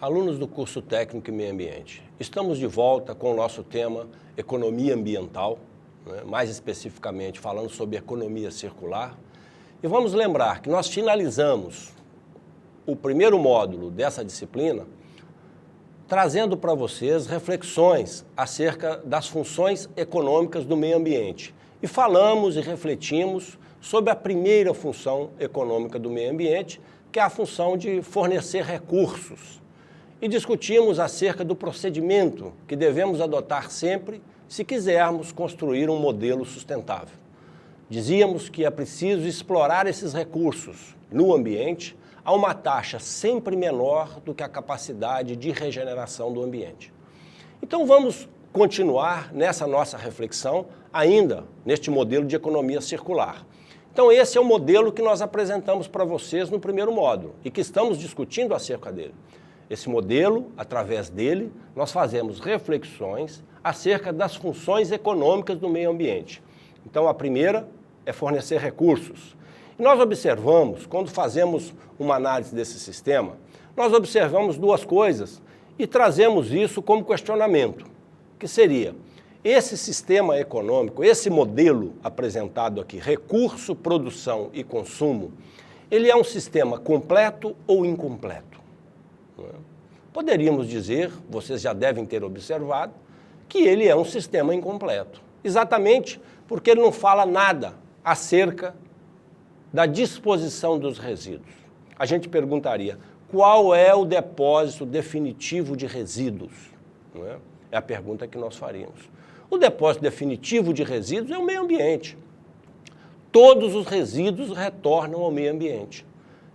Alunos do curso Técnico em Meio Ambiente, estamos de volta com o nosso tema Economia Ambiental, mais especificamente falando sobre economia circular. E vamos lembrar que nós finalizamos o primeiro módulo dessa disciplina trazendo para vocês reflexões acerca das funções econômicas do meio ambiente. E falamos e refletimos sobre a primeira função econômica do meio ambiente, que é a função de fornecer recursos. E discutimos acerca do procedimento que devemos adotar sempre se quisermos construir um modelo sustentável. Dizíamos que é preciso explorar esses recursos no ambiente a uma taxa sempre menor do que a capacidade de regeneração do ambiente. Então vamos continuar nessa nossa reflexão ainda neste modelo de economia circular. Então esse é o modelo que nós apresentamos para vocês no primeiro módulo e que estamos discutindo acerca dele. Esse modelo, através dele, nós fazemos reflexões acerca das funções econômicas do meio ambiente. Então, a primeira é fornecer recursos. E nós observamos, quando fazemos uma análise desse sistema, nós observamos duas coisas e trazemos isso como questionamento, que seria, esse sistema econômico, esse modelo apresentado aqui, recurso, produção e consumo, ele é um sistema completo ou incompleto? Poderíamos dizer, vocês já devem ter observado, que ele é um sistema incompleto. Exatamente porque ele não fala nada acerca da disposição dos resíduos. A gente perguntaria, qual é o depósito definitivo de resíduos? Não é? É a pergunta que nós faríamos. O depósito definitivo de resíduos é o meio ambiente. Todos os resíduos retornam ao meio ambiente.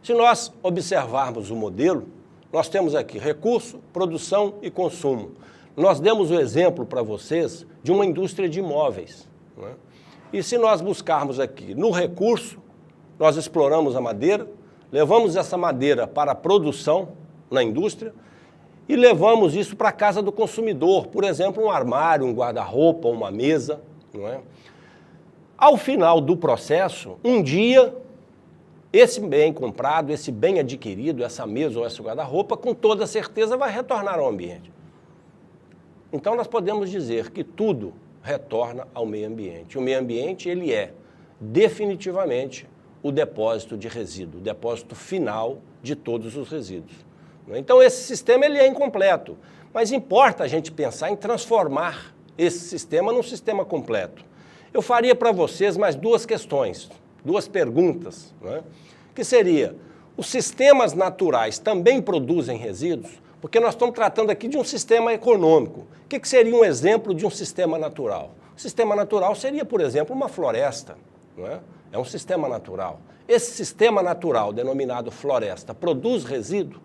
Se nós observarmos o modelo, nós temos aqui recurso, produção e consumo. Nós demos o exemplo para vocês de uma indústria de imóveis. Não é? E se nós buscarmos aqui no recurso, nós exploramos a madeira, levamos essa madeira para a produção na indústria e levamos isso para a casa do consumidor, por exemplo, um armário, um guarda-roupa, uma mesa. Não é? Ao final do processo, um dia, esse bem comprado, esse bem adquirido, essa mesa ou esse guarda-roupa, com toda certeza vai retornar ao ambiente. Então nós podemos dizer que tudo retorna ao meio ambiente. O meio ambiente, ele é definitivamente o depósito de resíduo, o depósito final de todos os resíduos. Então esse sistema ele é incompleto, mas importa a gente pensar em transformar esse sistema num sistema completo. Eu faria para vocês mais duas questões, duas perguntas, não é? Que seria, os sistemas naturais também produzem resíduos? Porque nós estamos tratando aqui de um sistema econômico. O que seria um exemplo de um sistema natural? O sistema natural seria, por exemplo, uma floresta, não é? É um sistema natural. Esse sistema natural, denominado floresta, produz resíduo?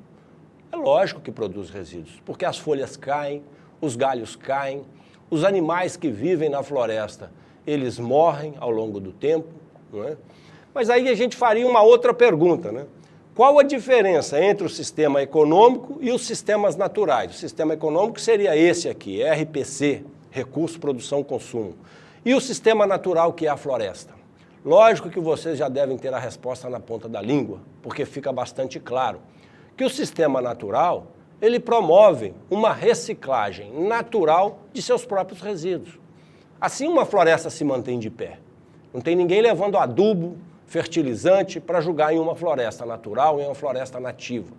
É lógico que produz resíduos, porque as folhas caem, os galhos caem, os animais que vivem na floresta, eles morrem ao longo do tempo, não é? Mas aí a gente faria uma outra pergunta, né? Qual a diferença entre o sistema econômico e os sistemas naturais? O sistema econômico seria esse aqui, RPC, Recurso, Produção, Consumo. E o sistema natural, que é a floresta? Lógico que vocês já devem ter a resposta na ponta da língua, porque fica bastante claro que o sistema natural, ele promove uma reciclagem natural de seus próprios resíduos. Assim uma floresta se mantém de pé. Não tem ninguém levando adubo, fertilizante para jogar em uma floresta natural, em uma floresta nativa.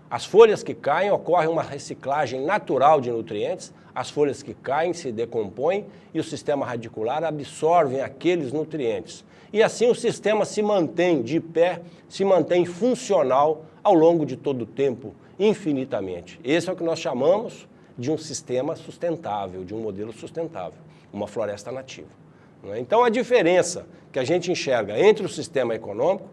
As folhas que caem, ocorre uma reciclagem natural de nutrientes, as folhas que caem se decompõem e o sistema radicular absorve aqueles nutrientes. E assim o sistema se mantém de pé, se mantém funcional ao longo de todo o tempo, infinitamente. Esse é o que nós chamamos de um sistema sustentável, de um modelo sustentável, uma floresta nativa. Então a diferença que a gente enxerga entre o sistema econômico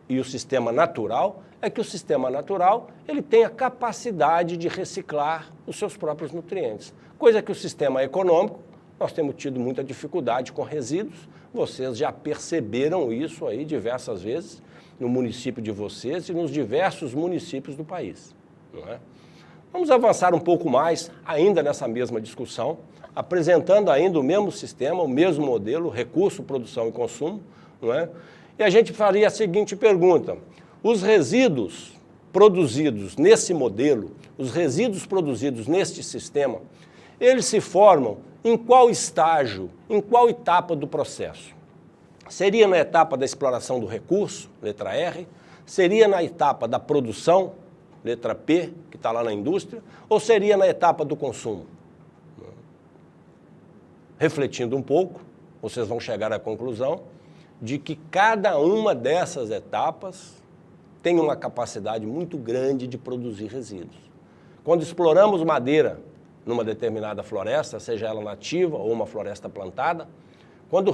e o sistema natural é que o sistema natural ele tem a capacidade de reciclar os seus próprios nutrientes, coisa que o sistema econômico, nós temos tido muita dificuldade com resíduos, vocês já perceberam isso aí diversas vezes no município de vocês e nos diversos municípios do país. Não é? Vamos avançar um pouco mais ainda nessa mesma discussão, apresentando ainda o mesmo sistema, o mesmo modelo, recurso, produção e consumo, não é? E a gente faria a seguinte pergunta, os resíduos produzidos nesse modelo, os resíduos produzidos neste sistema, eles se formam em qual estágio, em qual etapa do processo? Seria na etapa da exploração do recurso, letra R, seria na etapa da produção, letra P, que está lá na indústria, ou seria na etapa do consumo? Refletindo um pouco, vocês vão chegar à conclusão de que cada uma dessas etapas tem uma capacidade muito grande de produzir resíduos. Quando exploramos madeira numa determinada floresta, seja ela nativa ou uma floresta plantada, quando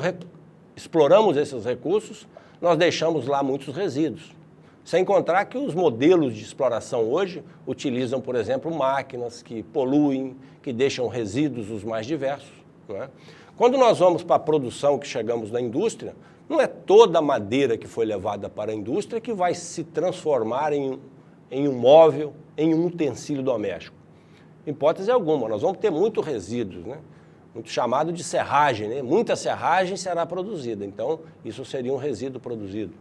exploramos esses recursos, nós deixamos lá muitos resíduos. Sem contar que os modelos de exploração hoje utilizam, por exemplo, máquinas que poluem, que deixam resíduos os mais diversos, não é? Quando nós vamos para a produção, que chegamos na indústria, não é toda a madeira que foi levada para a indústria que vai se transformar em um móvel, em um utensílio doméstico. Em hipótese alguma, nós vamos ter muito resíduos, né? Muito chamado de serragem, né? Muita serragem será produzida, então isso seria um resíduo produzido.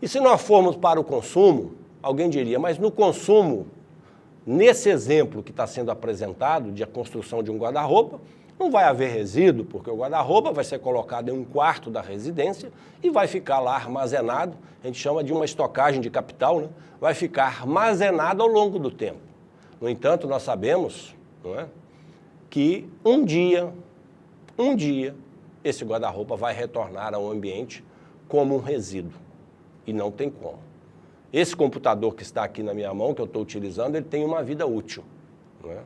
E se nós formos para o consumo, alguém diria, mas no consumo, nesse exemplo que está sendo apresentado de a construção de um guarda-roupa, não vai haver resíduo, porque o guarda-roupa vai ser colocado em um quarto da residência e vai ficar lá armazenado, a gente chama de uma estocagem de capital, né? Vai ficar armazenado ao longo do tempo. No entanto, nós sabemos, não é, que um dia, esse guarda-roupa vai retornar ao ambiente como um resíduo, e não tem como. Esse computador que está aqui na minha mão, que eu estou utilizando, ele tem uma vida útil, não é?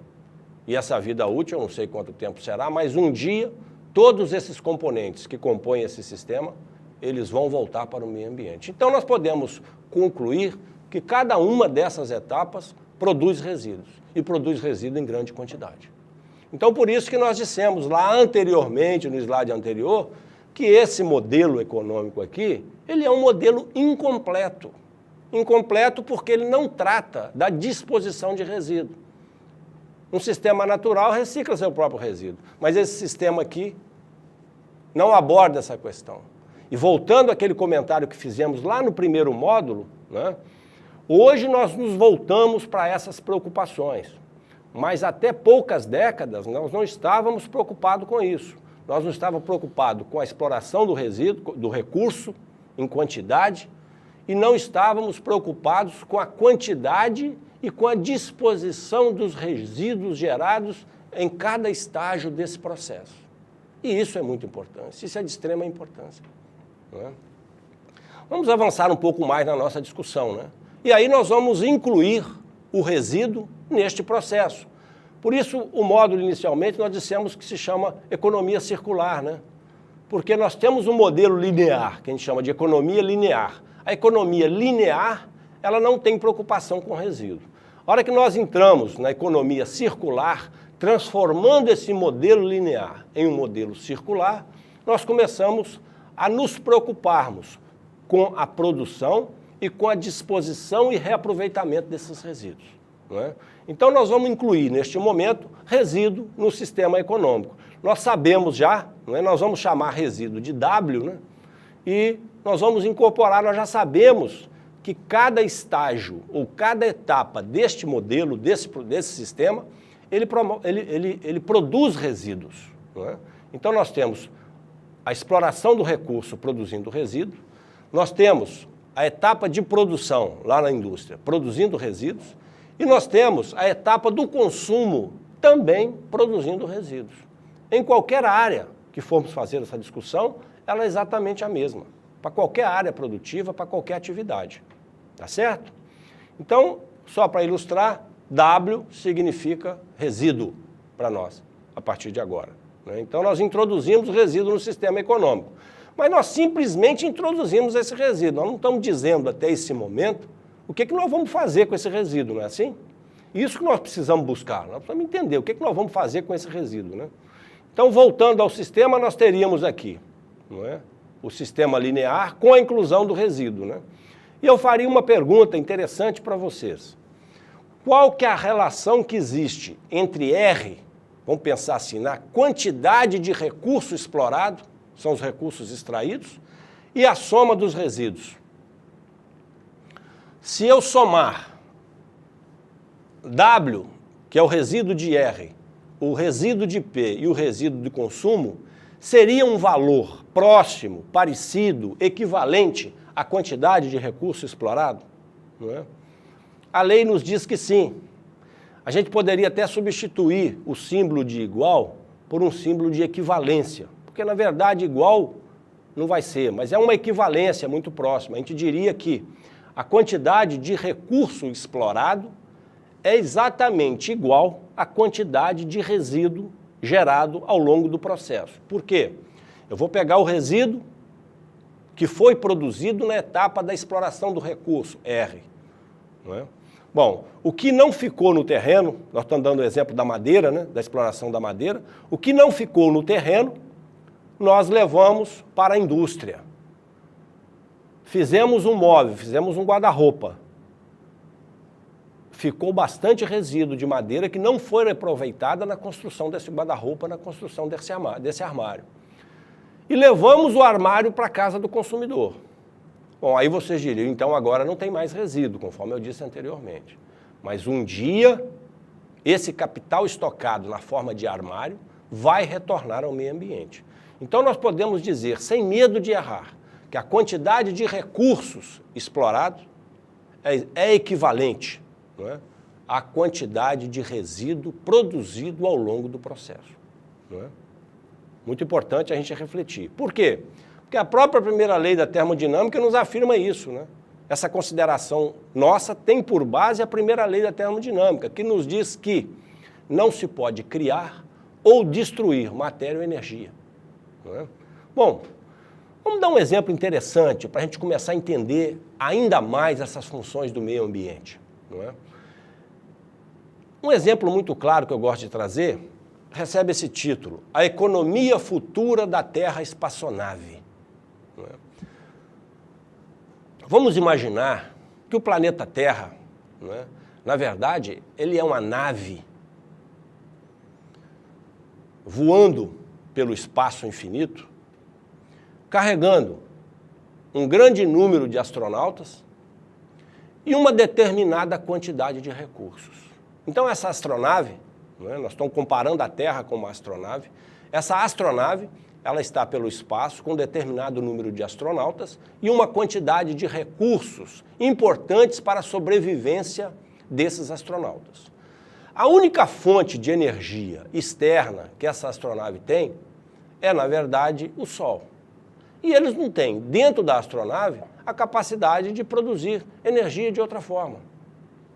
E essa vida útil, eu não sei quanto tempo será, mas um dia, todos esses componentes que compõem esse sistema, eles vão voltar para o meio ambiente. Então, nós podemos concluir que cada uma dessas etapas produz resíduos, e produz resíduo em grande quantidade. Então, por isso que nós dissemos lá anteriormente, no slide anterior, que esse modelo econômico aqui, ele é um modelo incompleto. Incompleto porque ele não trata da disposição de resíduo. Um sistema natural recicla seu próprio resíduo, mas esse sistema aqui não aborda essa questão. E voltando àquele comentário que fizemos lá no primeiro módulo, né, hoje nós nos voltamos para essas preocupações, mas até poucas décadas nós não estávamos preocupados com isso. Nós não estávamos preocupados com a exploração do resíduo, do recurso em quantidade, e não estávamos preocupados com a quantidade e com a disposição dos resíduos gerados em cada estágio desse processo. E isso é muito importante, isso é de extrema importância, não é? Vamos avançar um pouco mais na nossa discussão, né? E aí nós vamos incluir o resíduo neste processo. Por isso, o módulo inicialmente nós dissemos que se chama economia circular, né? Porque nós temos um modelo linear, que a gente chama de economia linear. A economia linear, ela não tem preocupação com resíduo. A hora que nós entramos na economia circular, transformando esse modelo linear em um modelo circular, nós começamos a nos preocuparmos com a produção e com a disposição e reaproveitamento desses resíduos, não é? Então nós vamos incluir, neste momento, resíduo no sistema econômico. Nós sabemos já, não é? Nós vamos chamar resíduo de W, né? E nós vamos incorporar, nós já sabemos que cada estágio ou cada etapa deste modelo, desse sistema, ele produz resíduos, não é? Então nós temos a exploração do recurso produzindo resíduo, nós temos a etapa de produção lá na indústria produzindo resíduos, e nós temos a etapa do consumo também produzindo resíduos. Em qualquer área que formos fazer essa discussão, ela é exatamente a mesma, para qualquer área produtiva, para qualquer atividade. Tá certo? Então, só para ilustrar, W significa resíduo para nós, a partir de agora, né? Então, nós introduzimos o resíduo no sistema econômico. Mas nós simplesmente introduzimos esse resíduo. Nós não estamos dizendo até esse momento o que nós vamos fazer com esse resíduo, não é assim? Isso que nós precisamos buscar, nós precisamos entender o que nós vamos fazer com esse resíduo, né? Então, voltando ao sistema, nós teríamos aqui, não é, o sistema linear com a inclusão do resíduo, né? E eu faria uma pergunta interessante para vocês. Qual que é a relação que existe entre R, vamos pensar assim, na quantidade de recurso explorado, são os recursos extraídos, e a soma dos resíduos? Se eu somar W, que é o resíduo de R, o resíduo de P e o resíduo de consumo, seria um valor próximo, parecido, equivalente à quantidade de recurso explorado? Não é? A lei nos diz que sim. A gente poderia até substituir o símbolo de igual por um símbolo de equivalência, porque na verdade igual não vai ser, mas é uma equivalência muito próxima. A gente diria que a quantidade de recurso explorado é exatamente igual à quantidade de resíduo gerado ao longo do processo. Por quê? Eu vou pegar o resíduo que foi produzido na etapa da exploração do recurso, R. Não é? Bom, o que não ficou no terreno, nós estamos dando o exemplo da madeira, né, da exploração da madeira, o que não ficou no terreno, nós levamos para a indústria. Fizemos um móvel, fizemos um guarda-roupa. Ficou bastante resíduo de madeira que não foi aproveitada na construção desse guarda-roupa, na construção desse armário. E levamos o armário para a casa do consumidor. Bom, aí vocês diriam, então agora não tem mais resíduo, conforme eu disse anteriormente. Mas um dia, esse capital estocado na forma de armário vai retornar ao meio ambiente. Então nós podemos dizer, sem medo de errar, que a quantidade de recursos explorados é equivalente, não é, à quantidade de resíduo produzido ao longo do processo. Não é? Muito importante a gente refletir. Por quê? Porque a própria primeira lei da termodinâmica nos afirma isso, né? Essa consideração nossa tem por base a primeira lei da termodinâmica, que nos diz que não se pode criar ou destruir matéria ou energia. Não é? Bom, vamos dar um exemplo interessante para a gente começar a entender ainda mais essas funções do meio ambiente. Não é? Um exemplo muito claro que eu gosto de trazer recebe esse título, A Economia Futura da Terra Espaçonave. Vamos imaginar que o planeta Terra, não é, na verdade, ele é uma nave voando pelo espaço infinito, carregando um grande número de astronautas e uma determinada quantidade de recursos. Então essa astronave, não é, nós estamos comparando a Terra com uma astronave, essa astronave ela está pelo espaço com um determinado número de astronautas e uma quantidade de recursos importantes para a sobrevivência desses astronautas. A única fonte de energia externa que essa astronave tem é, na verdade, o Sol. E eles não têm, dentro da astronave, a capacidade de produzir energia de outra forma,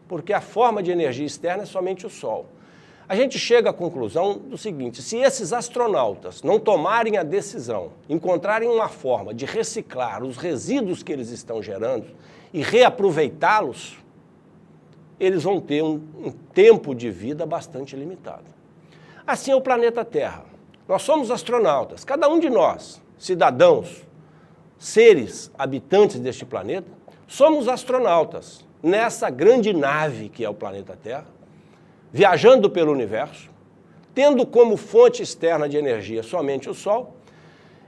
porque a forma de energia externa é somente o Sol. A gente chega à conclusão do seguinte, se esses astronautas não tomarem a decisão, encontrarem uma forma de reciclar os resíduos que eles estão gerando e reaproveitá-los, eles vão ter um tempo de vida bastante limitado. Assim é o planeta Terra. Nós somos astronautas, cada um de nós, cidadãos, seres habitantes deste planeta, somos astronautas nessa grande nave que é o planeta Terra, viajando pelo universo, tendo como fonte externa de energia somente o Sol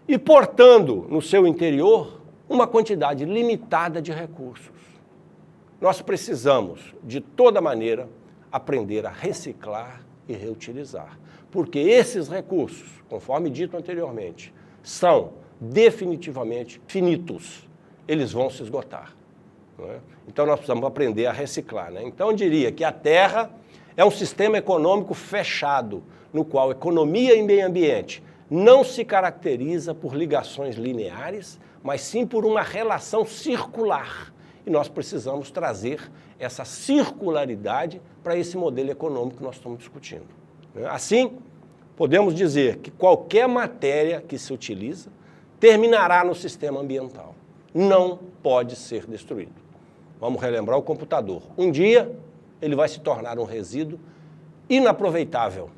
e portando no seu interior uma quantidade limitada de recursos. Nós precisamos, de toda maneira, aprender a reciclar e reutilizar, porque esses recursos, conforme dito anteriormente, são definitivamente finitos, eles vão se esgotar. Não é? Então nós precisamos aprender a reciclar. Né? Então eu diria que a Terra é um sistema econômico fechado, no qual economia e meio ambiente não se caracteriza por ligações lineares, mas sim por uma relação circular. E nós precisamos trazer essa circularidade para esse modelo econômico que nós estamos discutindo. Assim, podemos dizer que qualquer matéria que se utiliza terminará no sistema ambiental. Não pode ser destruído. Vamos relembrar o computador. Um dia, ele vai se tornar um resíduo inaproveitável.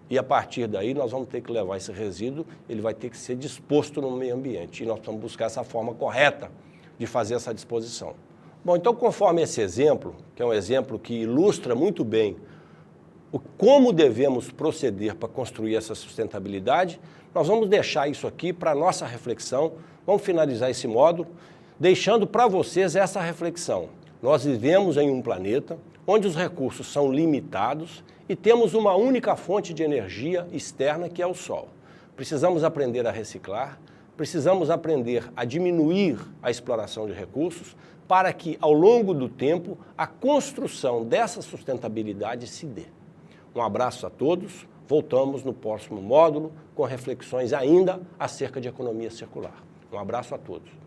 E a partir daí nós vamos ter que levar esse resíduo, ele vai ter que ser disposto no meio ambiente. E nós precisamos buscar essa forma correta de fazer essa disposição. Bom, então conforme esse exemplo, que é um exemplo que ilustra muito bem como devemos proceder para construir essa sustentabilidade, nós vamos deixar isso aqui para a nossa reflexão, vamos finalizar esse módulo, deixando para vocês essa reflexão. Nós vivemos em um planeta onde os recursos são limitados e temos uma única fonte de energia externa, que é o Sol. Precisamos aprender a reciclar, precisamos aprender a diminuir a exploração de recursos para que, ao longo do tempo, a construção dessa sustentabilidade se dê. Um abraço a todos, voltamos no próximo módulo com reflexões ainda acerca de economia circular. Um abraço a todos.